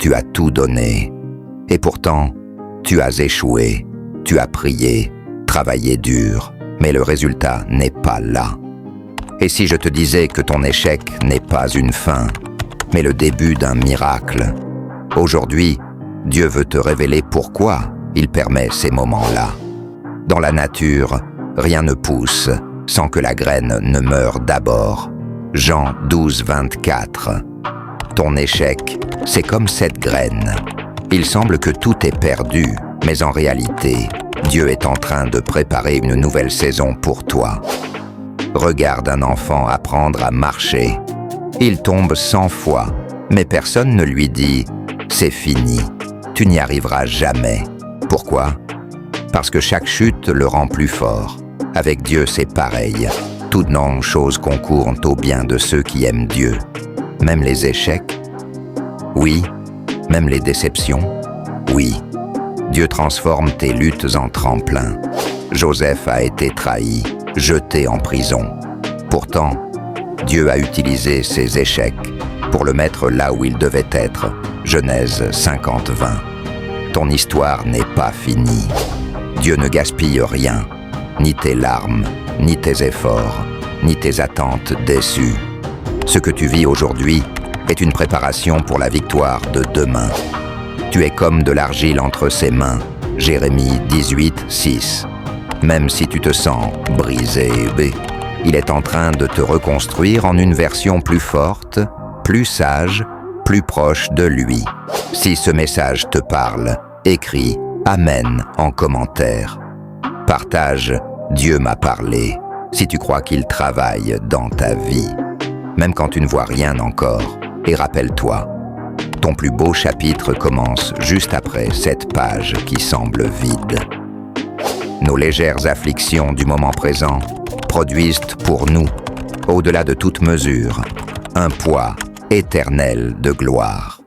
tu as tout donné. Et pourtant, tu as échoué, tu as prié, travaillé dur, mais le résultat n'est pas là. Et si je te disais que ton échec n'est pas une fin, mais le début d'un miracle? Aujourd'hui, Dieu veut te révéler pourquoi il permet ces moments-là. Dans la nature, rien ne pousse sans que la graine ne meure d'abord. Jean 12, 24. Ton échec, c'est comme cette graine. Il semble que tout est perdu, mais en réalité, Dieu est en train de préparer une nouvelle saison pour toi. Regarde un enfant apprendre à marcher. Il tombe 100 fois, mais personne ne lui dit « c'est fini, tu n'y arriveras jamais ». Pourquoi? Parce que chaque chute le rend plus fort. Avec Dieu, c'est pareil. Toutes non choses concourent au bien de ceux qui aiment Dieu. Même les échecs? Oui. Même les déceptions? Oui. Dieu transforme tes luttes en tremplin. Joseph a été trahi, jeté en prison. Pourtant, Dieu a utilisé ses échecs pour le mettre là où il devait être. Genèse 50, 20. Ton histoire n'est pas finie. Dieu ne gaspille rien, ni tes larmes, ni tes efforts, ni tes attentes déçues. Ce que tu vis aujourd'hui est une préparation pour la victoire de demain. Tu es comme de l'argile entre ses mains. Jérémie 18, 6. Même si tu te sens brisé, il est en train de te reconstruire en une version plus forte, plus sage, plus proche de lui. Si ce message te parle, écris « Amen » en commentaire. Partage « Dieu m'a parlé » si tu crois qu'il travaille dans ta vie. Même quand tu ne vois rien encore. Et rappelle-toi, ton plus beau chapitre commence juste après cette page qui semble vide. Nos légères afflictions du moment présent produisent pour nous, au-delà de toute mesure, un poids éternel de gloire.